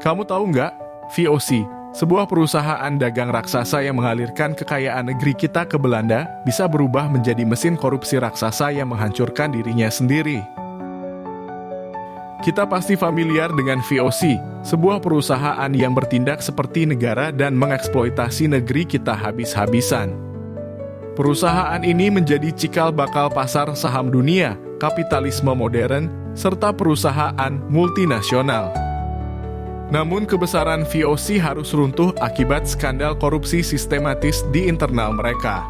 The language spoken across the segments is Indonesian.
Kamu tahu nggak, VOC, sebuah perusahaan dagang raksasa yang mengalirkan kekayaan negeri kita ke Belanda, bisa berubah menjadi mesin korupsi raksasa yang menghancurkan dirinya sendiri. Kita pasti familiar dengan VOC, sebuah perusahaan yang bertindak seperti negara dan mengeksploitasi negeri kita habis-habisan. Perusahaan ini menjadi cikal bakal pasar saham dunia, kapitalisme modern, serta perusahaan multinasional. Namun kebesaran VOC harus runtuh akibat skandal korupsi sistematis di internal mereka.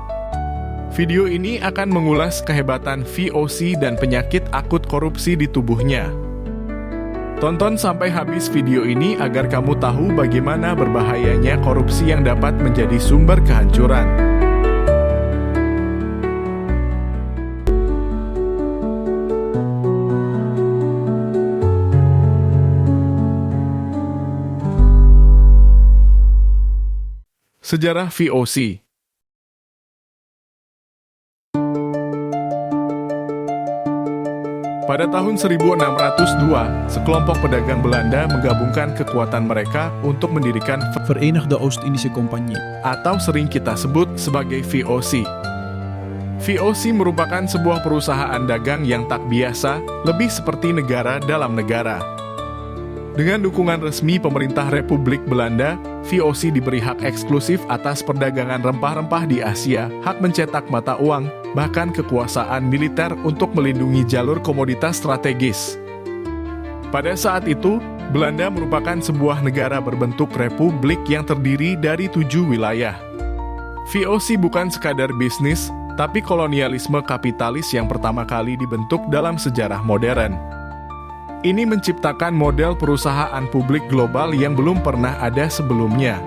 Video ini akan mengulas kehebatan VOC dan penyakit akut korupsi di tubuhnya. Tonton sampai habis video ini agar kamu tahu bagaimana berbahayanya korupsi yang dapat menjadi sumber kehancuran. Sejarah VOC. Pada tahun 1602, sekelompok pedagang Belanda menggabungkan kekuatan mereka untuk mendirikan Verenigde Oost-Indische Compagnie, atau sering kita sebut sebagai VOC. VOC merupakan sebuah perusahaan dagang yang tak biasa, lebih seperti negara dalam negara. Dengan dukungan resmi pemerintah Republik Belanda, VOC diberi hak eksklusif atas perdagangan rempah-rempah di Asia, hak mencetak mata uang, bahkan kekuasaan militer untuk melindungi jalur komoditas strategis. Pada saat itu, Belanda merupakan sebuah negara berbentuk republik yang terdiri dari 7 wilayah. VOC bukan sekadar bisnis, tapi kolonialisme kapitalis yang pertama kali dibentuk dalam sejarah modern. Ini menciptakan model perusahaan publik global yang belum pernah ada sebelumnya.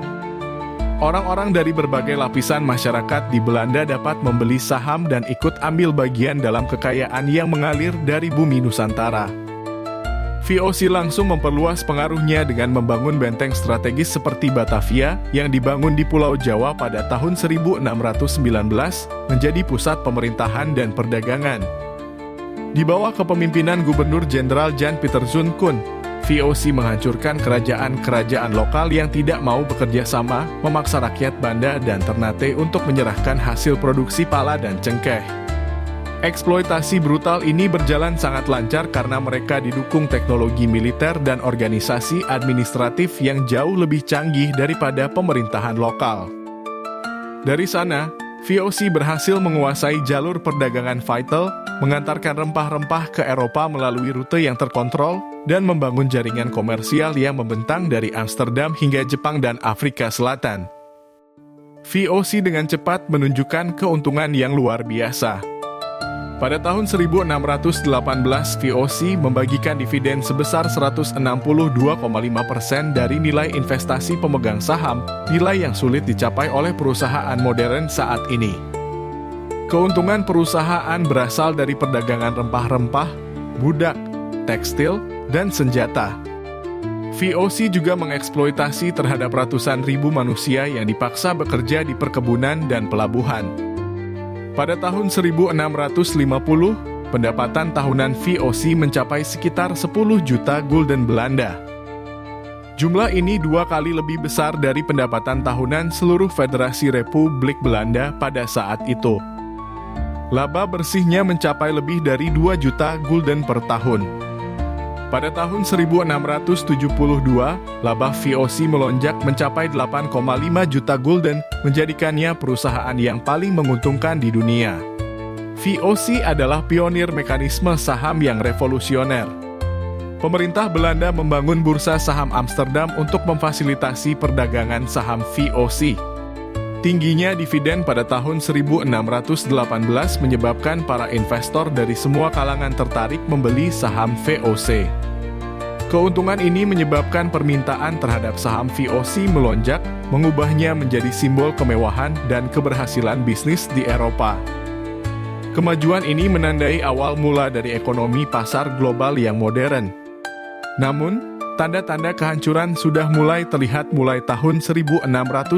Orang-orang dari berbagai lapisan masyarakat di Belanda dapat membeli saham dan ikut ambil bagian dalam kekayaan yang mengalir dari bumi Nusantara. VOC langsung memperluas pengaruhnya dengan membangun benteng strategis seperti Batavia yang dibangun di Pulau Jawa pada tahun 1619 menjadi pusat pemerintahan dan perdagangan. Di bawah kepemimpinan Gubernur Jenderal Jan Pieter Zoon-Koen, VOC menghancurkan kerajaan-kerajaan lokal yang tidak mau bekerja sama, memaksa rakyat Banda dan Ternate untuk menyerahkan hasil produksi pala dan cengkeh. Eksploitasi brutal ini berjalan sangat lancar karena mereka didukung teknologi militer dan organisasi administratif yang jauh lebih canggih daripada pemerintahan lokal. Dari sana, VOC berhasil menguasai jalur perdagangan vital, mengantarkan rempah-rempah ke Eropa melalui rute yang terkontrol, dan membangun jaringan komersial yang membentang dari Amsterdam hingga Jepang dan Afrika Selatan. VOC dengan cepat menunjukkan keuntungan yang luar biasa. Pada tahun 1618, VOC membagikan dividen sebesar 162,5% dari nilai investasi pemegang saham, nilai yang sulit dicapai oleh perusahaan modern saat ini. Keuntungan perusahaan berasal dari perdagangan rempah-rempah, budak, tekstil, dan senjata. VOC juga mengeksploitasi terhadap ratusan ribu manusia yang dipaksa bekerja di perkebunan dan pelabuhan. Pada tahun 1650, pendapatan tahunan VOC mencapai sekitar 10 juta gulden Belanda. Jumlah ini 2 kali lebih besar dari pendapatan tahunan seluruh Federasi Republik Belanda pada saat itu. Laba bersihnya mencapai lebih dari 2 juta gulden per tahun. Pada tahun 1672, laba VOC melonjak mencapai 8,5 juta gulden, menjadikannya perusahaan yang paling menguntungkan di dunia. VOC adalah pionir mekanisme saham yang revolusioner. Pemerintah Belanda membangun bursa saham Amsterdam untuk memfasilitasi perdagangan saham VOC. Tingginya dividen pada tahun 1618 menyebabkan para investor dari semua kalangan tertarik membeli saham VOC. Keuntungan ini menyebabkan permintaan terhadap saham VOC melonjak, mengubahnya menjadi simbol kemewahan dan keberhasilan bisnis di Eropa. Kemajuan ini menandai awal mula dari ekonomi pasar global yang modern. Namun, tanda-tanda kehancuran sudah mulai terlihat mulai tahun 1684.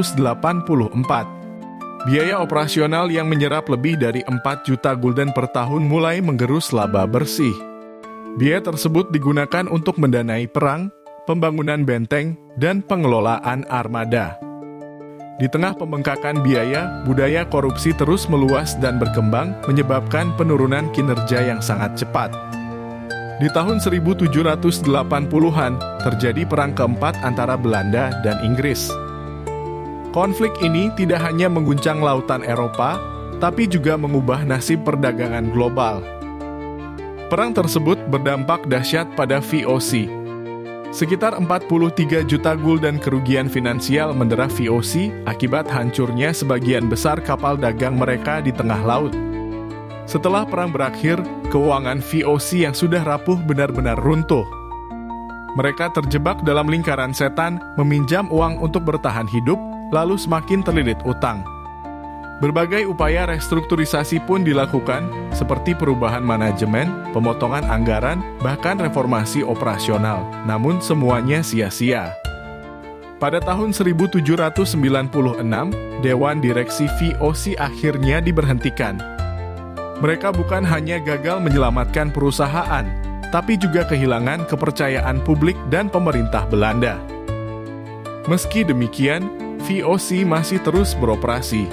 Biaya operasional yang menyerap lebih dari 4 juta gulden per tahun mulai menggerus laba bersih. Biaya tersebut digunakan untuk mendanai perang, pembangunan benteng, dan pengelolaan armada. Di tengah pembengkakan biaya, budaya korupsi terus meluas dan berkembang, menyebabkan penurunan kinerja yang sangat cepat. Di tahun 1780-an, terjadi perang keempat antara Belanda dan Inggris. Konflik ini tidak hanya mengguncang lautan Eropa, tapi juga mengubah nasib perdagangan global. Perang tersebut berdampak dahsyat pada VOC. Sekitar 43 juta gulden kerugian finansial mendera VOC akibat hancurnya sebagian besar kapal dagang mereka di tengah laut. Setelah perang berakhir, keuangan VOC yang sudah rapuh benar-benar runtuh. Mereka terjebak dalam lingkaran setan, meminjam uang untuk bertahan hidup, lalu semakin terlilit utang. Berbagai upaya restrukturisasi pun dilakukan, seperti perubahan manajemen, pemotongan anggaran, bahkan reformasi operasional. Namun semuanya sia-sia. Pada tahun 1796, Dewan Direksi VOC akhirnya diberhentikan. Mereka bukan hanya gagal menyelamatkan perusahaan, tapi juga kehilangan kepercayaan publik dan pemerintah Belanda. Meski demikian, VOC masih terus beroperasi.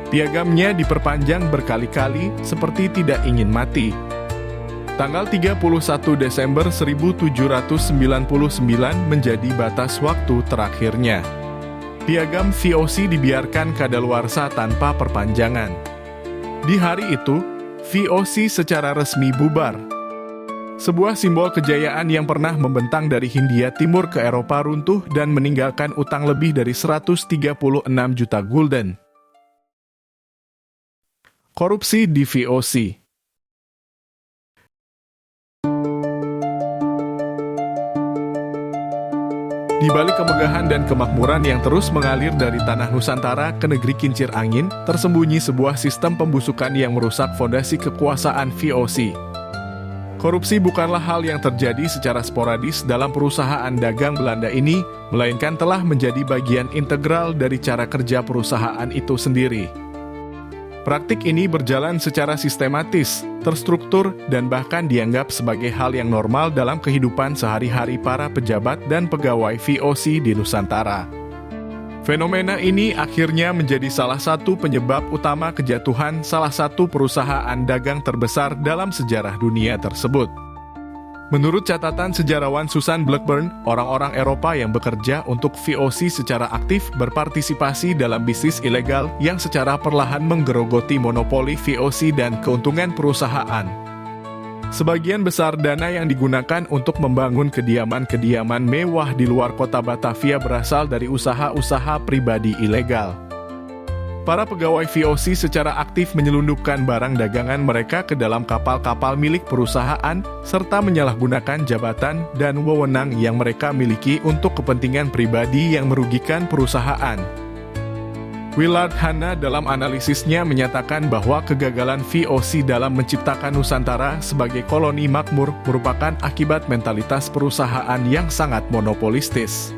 Piagamnya diperpanjang berkali-kali seperti tidak ingin mati. Tanggal 31 Desember 1799 menjadi batas waktu terakhirnya. Piagam VOC dibiarkan kadaluarsa tanpa perpanjangan. Di hari itu, VOC secara resmi bubar. Sebuah simbol kejayaan yang pernah membentang dari Hindia Timur ke Eropa runtuh dan meninggalkan utang lebih dari 136 juta gulden. Korupsi di VOC. Di balik kemegahan dan kemakmuran yang terus mengalir dari tanah Nusantara ke negeri kincir angin, tersembunyi sebuah sistem pembusukan yang merusak fondasi kekuasaan VOC. Korupsi bukanlah hal yang terjadi secara sporadis dalam perusahaan dagang Belanda ini, melainkan telah menjadi bagian integral dari cara kerja perusahaan itu sendiri. Praktik ini berjalan secara sistematis, terstruktur, dan bahkan dianggap sebagai hal yang normal dalam kehidupan sehari-hari para pejabat dan pegawai VOC di Nusantara. Fenomena ini akhirnya menjadi salah satu penyebab utama kejatuhan salah satu perusahaan dagang terbesar dalam sejarah dunia tersebut. Menurut catatan sejarawan Susan Blackburn, orang-orang Eropa yang bekerja untuk VOC secara aktif berpartisipasi dalam bisnis ilegal yang secara perlahan menggerogoti monopoli VOC dan keuntungan perusahaan. Sebagian besar dana yang digunakan untuk membangun kediaman-kediaman mewah di luar kota Batavia berasal dari usaha-usaha pribadi ilegal. Para pegawai VOC secara aktif menyelundupkan barang dagangan mereka ke dalam kapal-kapal milik perusahaan, serta menyalahgunakan jabatan dan wewenang yang mereka miliki untuk kepentingan pribadi yang merugikan perusahaan. Willard Hanna dalam analisisnya menyatakan bahwa kegagalan VOC dalam menciptakan Nusantara sebagai koloni makmur merupakan akibat mentalitas perusahaan yang sangat monopolistis.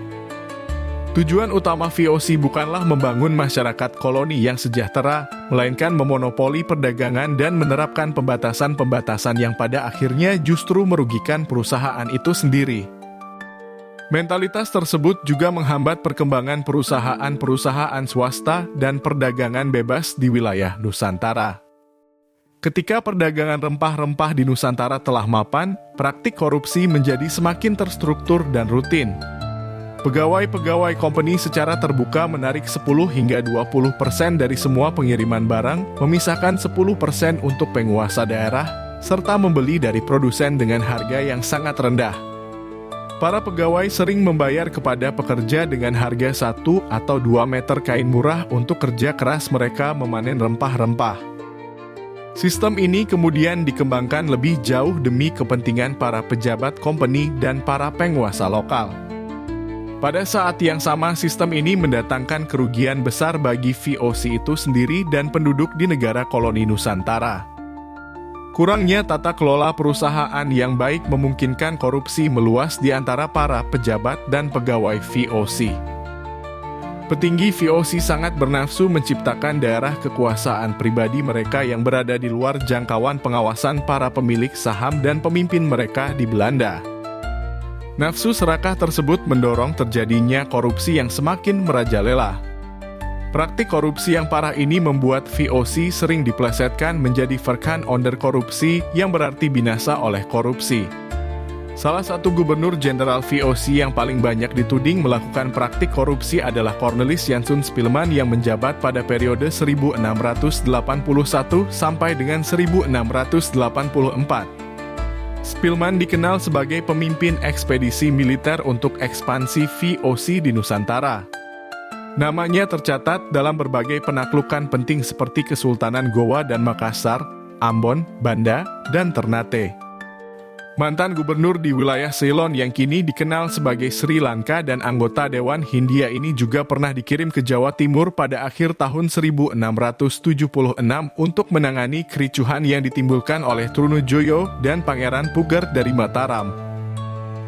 Tujuan utama VOC bukanlah membangun masyarakat koloni yang sejahtera, melainkan memonopoli perdagangan dan menerapkan pembatasan-pembatasan yang pada akhirnya justru merugikan perusahaan itu sendiri. Mentalitas tersebut juga menghambat perkembangan perusahaan-perusahaan swasta dan perdagangan bebas di wilayah Nusantara. Ketika perdagangan rempah-rempah di Nusantara telah mapan, praktik korupsi menjadi semakin terstruktur dan rutin. Pegawai-pegawai company secara terbuka menarik 10 hingga 20% dari semua pengiriman barang, memisahkan 10% untuk penguasa daerah, serta membeli dari produsen dengan harga yang sangat rendah. Para pegawai sering membayar kepada pekerja dengan harga 1 atau 2 meter kain murah untuk kerja keras mereka memanen rempah-rempah. Sistem ini kemudian dikembangkan lebih jauh demi kepentingan para pejabat company dan para penguasa lokal. Pada saat yang sama, sistem ini mendatangkan kerugian besar bagi VOC itu sendiri dan penduduk di negara koloni Nusantara. Kurangnya tata kelola perusahaan yang baik memungkinkan korupsi meluas di antara para pejabat dan pegawai VOC. Petinggi VOC sangat bernafsu menciptakan daerah kekuasaan pribadi mereka yang berada di luar jangkauan pengawasan para pemilik saham dan pemimpin mereka di Belanda. Nafsu serakah tersebut mendorong terjadinya korupsi yang semakin merajalela. Praktik korupsi yang parah ini membuat VOC sering diplesetkan menjadi verkan onder korupsi yang berarti binasa oleh korupsi. Salah satu gubernur jenderal VOC yang paling banyak dituding melakukan praktik korupsi adalah Cornelis Janson Spilman yang menjabat pada periode 1681 sampai dengan 1684. Spilman dikenal sebagai pemimpin ekspedisi militer untuk ekspansi VOC di Nusantara. Namanya tercatat dalam berbagai penaklukan penting seperti Kesultanan Gowa dan Makassar, Ambon, Banda, dan Ternate. Mantan gubernur di wilayah Ceylon yang kini dikenal sebagai Sri Lanka dan anggota Dewan Hindia ini juga pernah dikirim ke Jawa Timur pada akhir tahun 1676 untuk menangani kericuhan yang ditimbulkan oleh Trunojoyo dan Pangeran Puger dari Mataram.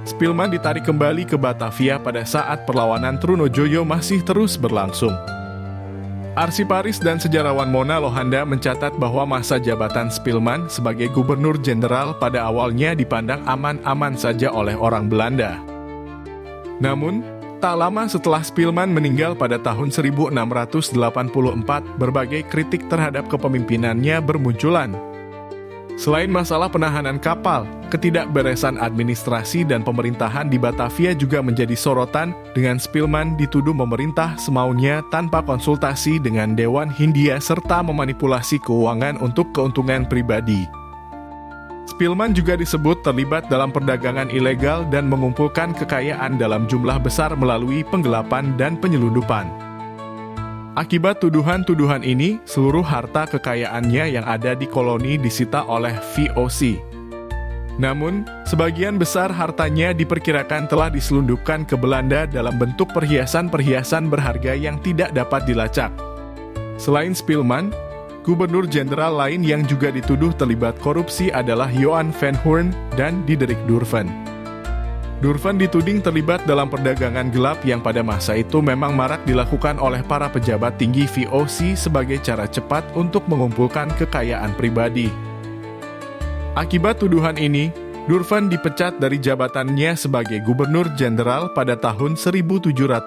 Spilman ditarik kembali ke Batavia pada saat perlawanan Trunojoyo masih terus berlangsung. Arsiparis dan sejarawan Mona Lohanda mencatat bahwa masa jabatan Spilman sebagai gubernur jenderal pada awalnya dipandang aman-aman saja oleh orang Belanda. Namun, tak lama setelah Spilman meninggal pada tahun 1684, berbagai kritik terhadap kepemimpinannya bermunculan. Selain masalah penahanan kapal, ketidakberesan administrasi dan pemerintahan di Batavia juga menjadi sorotan dengan Spilman dituduh memerintah semaunya tanpa konsultasi dengan Dewan Hindia serta memanipulasi keuangan untuk keuntungan pribadi. Spilman juga disebut terlibat dalam perdagangan ilegal dan mengumpulkan kekayaan dalam jumlah besar melalui penggelapan dan penyelundupan. Akibat tuduhan-tuduhan ini, seluruh harta kekayaannya yang ada di koloni disita oleh VOC. Namun, sebagian besar hartanya diperkirakan telah diselundupkan ke Belanda dalam bentuk perhiasan-perhiasan berharga yang tidak dapat dilacak. Selain Spilman, gubernur jenderal lain yang juga dituduh terlibat korupsi adalah Johan van Hoorn dan Diederik Durven. Durven dituding terlibat dalam perdagangan gelap yang pada masa itu memang marak dilakukan oleh para pejabat tinggi VOC sebagai cara cepat untuk mengumpulkan kekayaan pribadi. Akibat tuduhan ini, Durven dipecat dari jabatannya sebagai gubernur jenderal pada tahun 1731.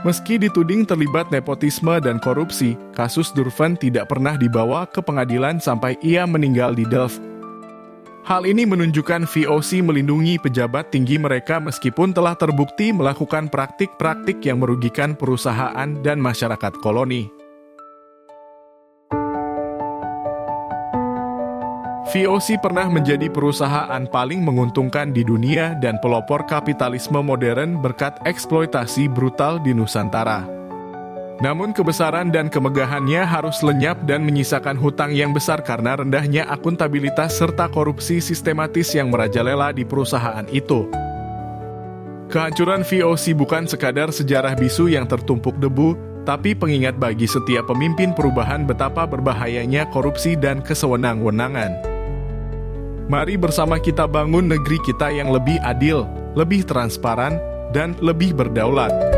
Meski dituding terlibat nepotisme dan korupsi, kasus Durven tidak pernah dibawa ke pengadilan sampai ia meninggal di Delft. Hal ini menunjukkan VOC melindungi pejabat tinggi mereka meskipun telah terbukti melakukan praktik-praktik yang merugikan perusahaan dan masyarakat koloni. VOC pernah menjadi perusahaan paling menguntungkan di dunia dan pelopor kapitalisme modern berkat eksploitasi brutal di Nusantara. Namun kebesaran dan kemegahannya harus lenyap dan menyisakan hutang yang besar karena rendahnya akuntabilitas serta korupsi sistematis yang merajalela di perusahaan itu. Kehancuran VOC bukan sekadar sejarah bisu yang tertumpuk debu, tapi pengingat bagi setiap pemimpin perubahan betapa berbahayanya korupsi dan kesewenang-wenangan. Mari bersama kita bangun negeri kita yang lebih adil, lebih transparan, dan lebih berdaulat.